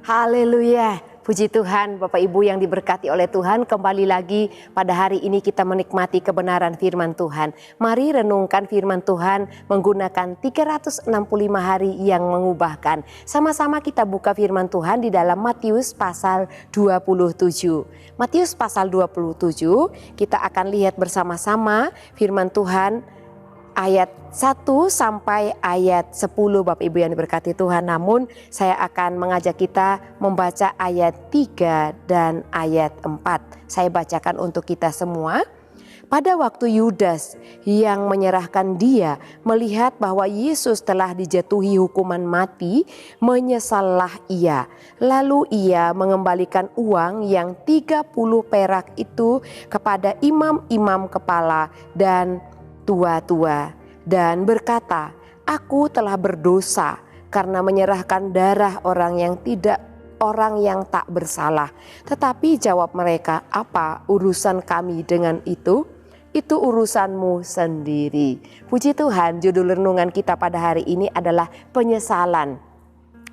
Haleluya, puji Tuhan. Bapak Ibu yang diberkati oleh Tuhan, kembali lagi pada hari ini kita menikmati kebenaran firman Tuhan. Mari renungkan firman Tuhan menggunakan 365 hari yang mengubahkan. Sama-sama kita buka firman Tuhan di dalam Matius pasal 27. Matius pasal 27, kita akan lihat bersama-sama firman Tuhan ayat 1 sampai ayat 10 Bapak Ibu yang diberkati Tuhan. Namun saya akan mengajak kita membaca ayat 3 dan ayat 4. Saya bacakan untuk kita semua. Pada waktu Yudas yang menyerahkan dia melihat bahwa Yesus telah dijatuhi hukuman mati, menyesallah ia. Lalu ia mengembalikan uang yang 30 perak itu kepada imam-imam kepala dan tua-tua dan berkata, "Aku telah berdosa karena menyerahkan darah orang yang tak bersalah." Tetapi jawab mereka, "Apa urusan kami dengan itu? Itu urusanmu sendiri." Puji Tuhan, judul renungan kita pada hari ini adalah penyesalan.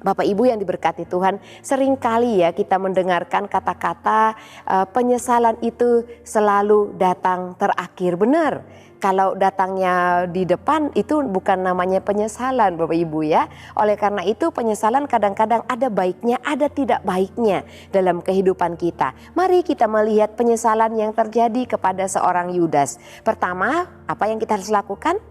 Bapak Ibu yang diberkati Tuhan, seringkali ya kita mendengarkan kata-kata penyesalan itu selalu datang terakhir. Benar, kalau datangnya di depan itu bukan namanya penyesalan Bapak Ibu ya. Oleh karena itu penyesalan kadang-kadang ada baiknya, ada tidak baiknya dalam kehidupan kita. Mari kita melihat penyesalan yang terjadi kepada seorang Yudas. Pertama, apa yang kita harus lakukan?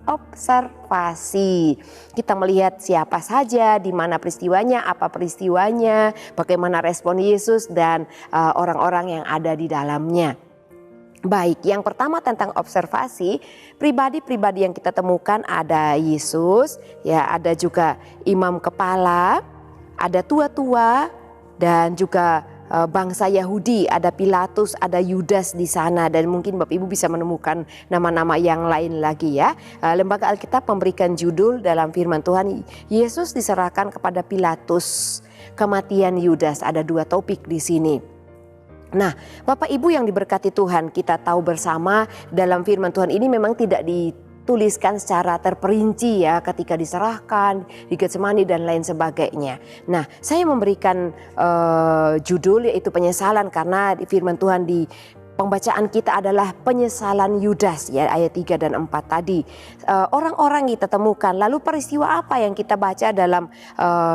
Observasi. Kita melihat siapa saja, di mana peristiwanya, apa peristiwanya, bagaimana respon Yesus dan orang-orang yang ada di dalamnya. Baik, yang pertama tentang observasi, pribadi-pribadi yang kita temukan ada Yesus, ya ada juga imam kepala, ada tua-tua dan juga bangsa Yahudi, ada Pilatus, ada Yudas di sana, dan mungkin Bapak Ibu bisa menemukan nama-nama yang lain lagi ya. Lembaga Alkitab memberikan judul dalam firman Tuhan, Yesus diserahkan kepada Pilatus, kematian Yudas. Ada dua topik di sini. Nah, Bapak Ibu yang diberkati Tuhan, kita tahu bersama dalam firman Tuhan ini memang tidak dituliskan secara terperinci ya ketika diserahkan di Getsemani dan lain sebagainya. Nah, saya memberikan judul yaitu penyesalan karena di firman Tuhan di pembacaan kita adalah penyesalan Yudas ya, ayat 3 dan 4 tadi. Orang-orang kita temukan, lalu peristiwa apa yang kita baca dalam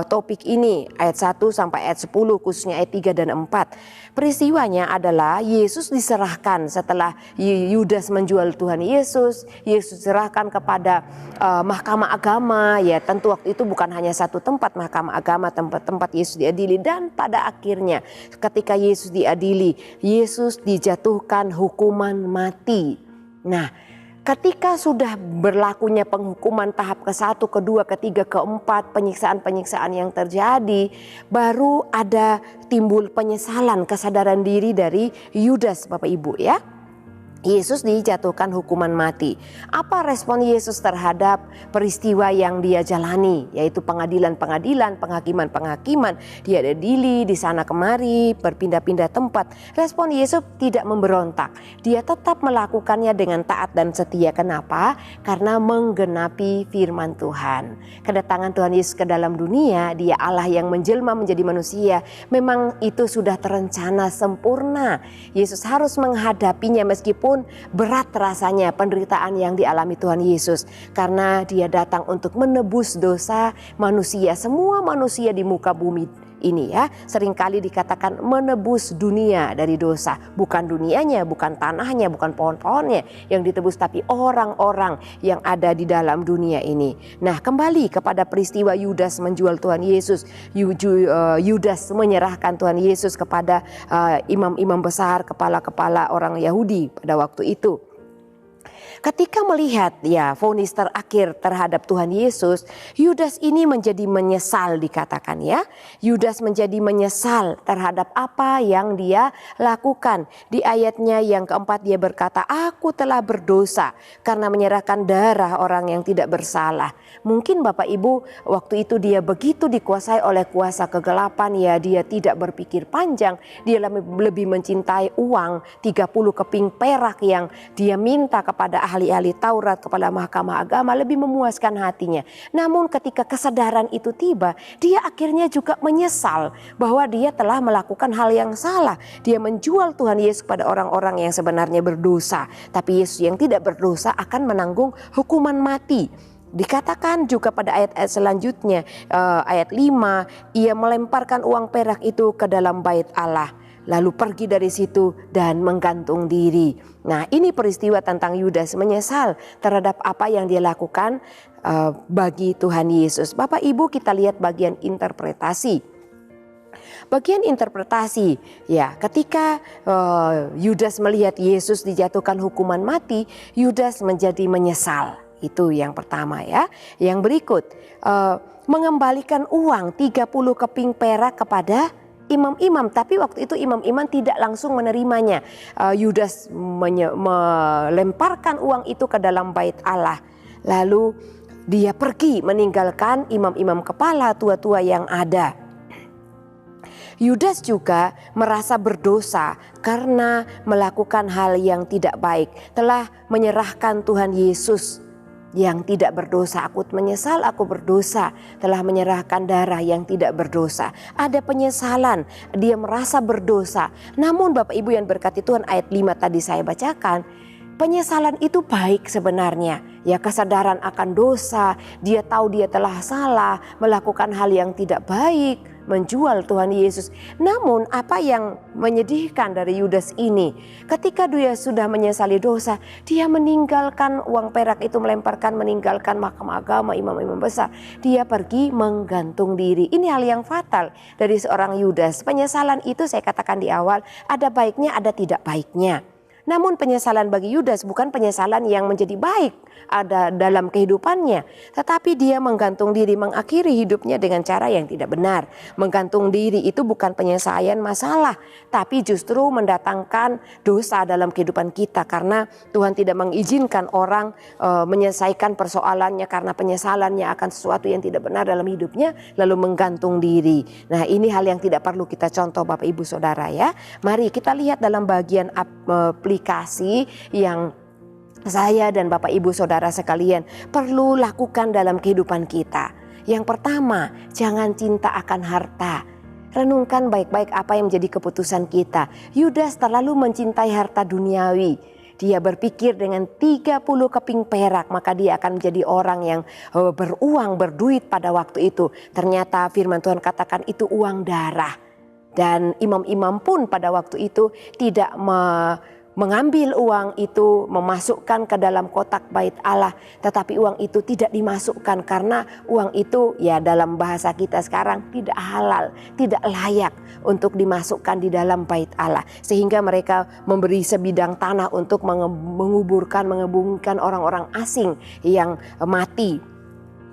topik ini ayat 1 sampai ayat 10 khususnya ayat 3 dan 4. Peristiwanya adalah Yesus diserahkan setelah Yudas menjual Tuhan Yesus. Yesus diserahkan kepada mahkamah agama ya, tentu waktu itu bukan hanya satu tempat mahkamah agama, tempat Yesus diadili, dan pada akhirnya ketika Yesus diadili, Yesus dijatuhkan hukuman mati. Nah, ketika sudah berlakunya penghukuman tahap ke-1, ke-2, ke-3, ke-4, penyiksaan-penyiksaan yang terjadi, baru ada timbul penyesalan, kesadaran diri dari Yudas Bapak Ibu ya. Yesus dijatuhkan hukuman mati. Apa respon Yesus terhadap peristiwa yang dia jalani, yaitu pengadilan-pengadilan, penghakiman-penghakiman. Dia ada di sana kemari, berpindah-pindah tempat. Respon Yesus tidak memberontak. Dia tetap melakukannya dengan taat dan setia. Kenapa? Karena menggenapi firman Tuhan. Kedatangan Tuhan Yesus ke dalam dunia, Dia Allah yang menjelma menjadi manusia, memang itu sudah terencana sempurna. Yesus harus menghadapinya meskipun berat rasanya penderitaan yang dialami Tuhan Yesus, karena Dia datang untuk menebus dosa manusia, semua manusia di muka bumi ini ya. Seringkali dikatakan menebus dunia dari dosa, bukan dunianya, bukan tanahnya, bukan pohon-pohonnya yang ditebus, tapi orang-orang yang ada di dalam dunia ini. Nah, kembali kepada peristiwa Yudas menjual Tuhan Yesus. Yudas menyerahkan Tuhan Yesus kepada imam-imam besar, kepala-kepala orang Yahudi pada waktu itu. Ketika melihat ya vonis terakhir terhadap Tuhan Yesus, Yudas ini menjadi menyesal, dikatakan ya. Yudas menjadi menyesal terhadap apa yang dia lakukan. Di ayatnya yang keempat dia berkata, "Aku telah berdosa karena menyerahkan darah orang yang tidak bersalah." Mungkin Bapak Ibu waktu itu dia begitu dikuasai oleh kuasa kegelapan ya, dia tidak berpikir panjang. Dia lebih mencintai uang 30 keping perak yang dia minta kepada ahli-ahli Taurat, kepala mahkamah agama lebih memuaskan hatinya. Namun ketika kesadaran itu tiba, dia akhirnya juga menyesal bahwa dia telah melakukan hal yang salah. Dia menjual Tuhan Yesus pada orang-orang yang sebenarnya berdosa. Tapi Yesus yang tidak berdosa akan menanggung hukuman mati. Dikatakan juga pada ayat-ayat selanjutnya, ayat 5, ia melemparkan uang perak itu ke dalam bait Allah, lalu pergi dari situ dan menggantung diri. Nah, ini peristiwa tentang Yudas menyesal terhadap apa yang dia lakukan bagi Tuhan Yesus. Bapak Ibu, kita lihat bagian interpretasi. Bagian interpretasi, ya, ketika Yudas melihat Yesus dijatuhkan hukuman mati, Yudas menjadi menyesal. Itu yang pertama ya. Yang berikut, mengembalikan uang 30 keping perak kepada imam-imam, tapi waktu itu imam-imam tidak langsung menerimanya. Yudas melemparkan uang itu ke dalam bait Allah. Lalu dia pergi meninggalkan imam-imam kepala tua-tua yang ada. Yudas juga merasa berdosa karena melakukan hal yang tidak baik, telah menyerahkan Tuhan Yesus yang tidak berdosa. Aku menyesal, aku berdosa, telah menyerahkan darah yang tidak berdosa. Ada penyesalan, dia merasa berdosa. Namun Bapak Ibu yang berkati Tuhan, ayat 5 tadi saya bacakan, penyesalan itu baik sebenarnya. Ya, kesadaran akan dosa, dia tahu dia telah salah, melakukan hal yang tidak baik, menjual Tuhan Yesus. Namun apa yang menyedihkan dari Yudas ini, ketika dia sudah menyesali dosa, dia meninggalkan uang perak itu, meninggalkan mahkamah agama, imam-imam besar. Dia pergi menggantung diri. Ini hal yang fatal dari seorang Yudas. Penyesalan itu saya katakan di awal, ada baiknya, ada tidak baiknya. Namun penyesalan bagi Yudas bukan penyesalan yang menjadi baik ada dalam kehidupannya, tetapi dia menggantung diri, mengakhiri hidupnya dengan cara yang tidak benar. Menggantung diri itu bukan penyelesaian masalah, tapi justru mendatangkan dosa dalam kehidupan kita, karena Tuhan tidak mengizinkan orang menyelesaikan persoalannya karena penyesalannya akan sesuatu yang tidak benar dalam hidupnya, lalu menggantung diri. Nah, ini hal yang tidak perlu kita contoh Bapak Ibu Saudara ya. Mari kita lihat dalam bagian aplikasi yang saya dan Bapak Ibu Saudara sekalian perlu lakukan dalam kehidupan kita. Yang pertama, jangan cinta akan harta. Renungkan baik-baik apa yang menjadi keputusan kita. Yudas terlalu mencintai harta duniawi. Dia berpikir dengan 30 keping perak maka dia akan menjadi orang yang beruang, berduit pada waktu itu. Ternyata firman Tuhan katakan itu uang darah. Dan imam-imam pun pada waktu itu tidak mengambil uang itu, memasukkan ke dalam kotak bait Allah, tetapi uang itu tidak dimasukkan karena uang itu ya dalam bahasa kita sekarang tidak halal, tidak layak untuk dimasukkan di dalam bait Allah, sehingga mereka memberi sebidang tanah untuk menguburkan orang-orang asing yang mati.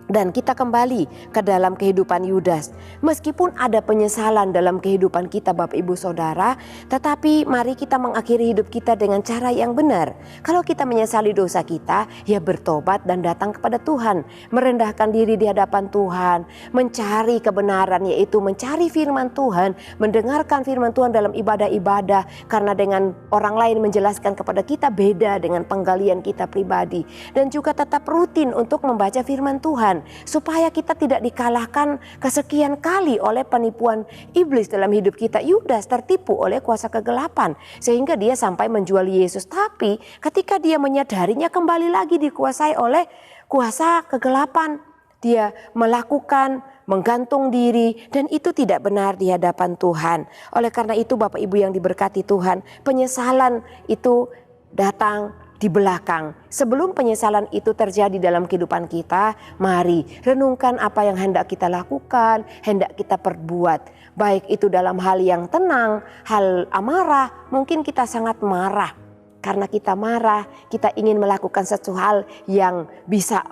Dan kita kembali ke dalam kehidupan Yudas. Meskipun ada penyesalan dalam kehidupan kita Bapak Ibu Saudara, tetapi mari kita mengakhiri hidup kita dengan cara yang benar. Kalau kita menyesali dosa kita, ya bertobat dan datang kepada Tuhan. Merendahkan diri di hadapan Tuhan, mencari kebenaran, yaitu mencari firman Tuhan, mendengarkan firman Tuhan dalam ibadah-ibadah. Karena dengan orang lain menjelaskan kepada kita beda dengan penggalian kita pribadi. Dan juga tetap rutin untuk membaca firman Tuhan, supaya kita tidak dikalahkan kesekian kali oleh penipuan iblis dalam hidup kita. Yudas tertipu oleh kuasa kegelapan sehingga dia sampai menjual Yesus, tapi ketika dia menyadarinya kembali lagi dikuasai oleh kuasa kegelapan. Dia melakukan menggantung diri dan itu tidak benar di hadapan Tuhan. Oleh karena itu Bapak Ibu yang diberkati Tuhan, penyesalan itu datang di belakang. Sebelum penyesalan itu terjadi dalam kehidupan kita, mari renungkan apa yang hendak kita lakukan, hendak kita perbuat. Baik itu dalam hal yang tenang, hal amarah, mungkin kita sangat marah. Karena kita marah, kita ingin melakukan sesuatu hal yang bisa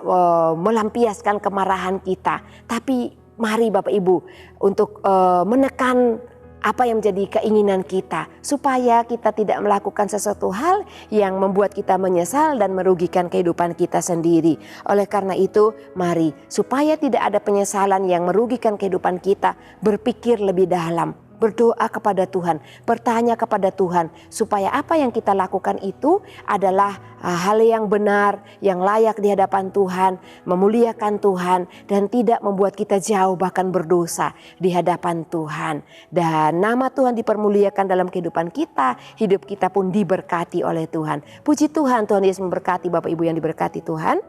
melampiaskan kemarahan kita. Tapi mari Bapak Ibu untuk menekan apa yang menjadi keinginan kita, supaya kita tidak melakukan sesuatu hal yang membuat kita menyesal dan merugikan kehidupan kita sendiri. Oleh karena itu, mari supaya tidak ada penyesalan yang merugikan kehidupan kita, berpikir lebih dalam. berdoa kepada Tuhan, bertanya kepada Tuhan, supaya apa yang kita lakukan itu adalah hal yang benar, yang layak di hadapan Tuhan, memuliakan Tuhan, dan tidak membuat kita jauh bahkan berdosa di hadapan Tuhan. Dan nama Tuhan dipermuliakan dalam kehidupan kita, hidup kita pun diberkati oleh Tuhan. Puji Tuhan, Tuhan Yesus memberkati Bapak Ibu yang diberkati Tuhan.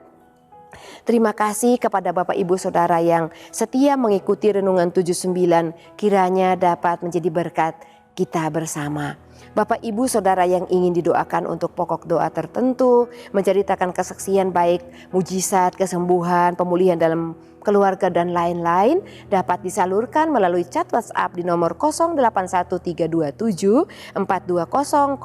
Terima kasih kepada Bapak Ibu Saudara yang setia mengikuti Renungan 79, kiranya dapat menjadi berkat kita bersama. Bapak Ibu Saudara yang ingin didoakan untuk pokok doa tertentu, menceritakan kesaksian baik, mujizat, kesembuhan, pemulihan dalam keluarga dan lain-lain, dapat disalurkan melalui chat WhatsApp di nomor 081327 420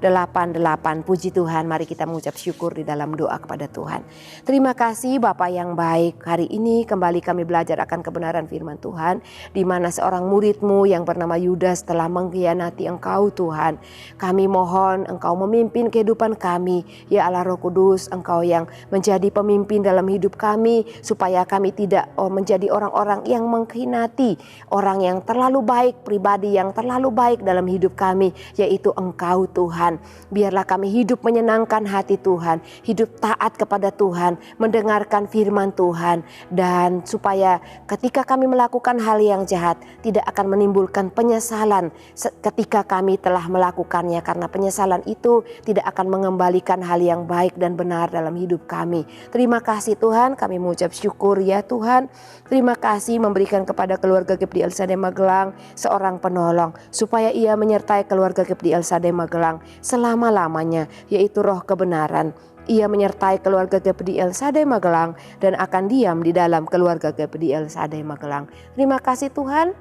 088. Puji Tuhan, mari kita mengucap syukur di dalam doa kepada Tuhan. Terima kasih Bapa yang baik, hari ini kembali kami belajar akan kebenaran firman Tuhan, di mana seorang murid-Mu yang bernama Yudas telah mengkhianati Engkau Tuhan. Kami mohon Engkau memimpin kehidupan kami, ya Allah Roh Kudus, Engkau yang menjadi pemimpin dalam hidup kami, supaya kami tidak menjadi orang-orang yang mengkhianati orang yang terlalu baik, pribadi yang terlalu baik dalam hidup kami, yaitu Engkau Tuhan. Biarlah kami hidup menyenangkan hati Tuhan, hidup taat kepada Tuhan, mendengarkan firman Tuhan, dan supaya ketika kami melakukan hal yang jahat tidak akan menimbulkan penyesalan ketika kami telah melakukannya, karena penyesalan itu tidak akan mengembalikan hal yang baik dan benar dalam hidup kami. Terima kasih Tuhan, kami mengucap syukur ya Tuhan. Terima kasih memberikan kepada keluarga GIPDI El Shaddai Magelang seorang penolong, supaya ia menyertai keluarga GIPDI El Shaddai Magelang selama-lamanya, yaitu roh kebenaran. Ia menyertai keluarga GIPDI El Shaddai Magelang dan akan diam di dalam keluarga GIPDI El Shaddai Magelang. Terima kasih Tuhan.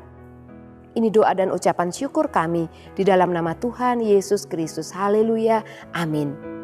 Ini doa dan ucapan syukur kami di dalam nama Tuhan Yesus Kristus. Haleluya. Amin.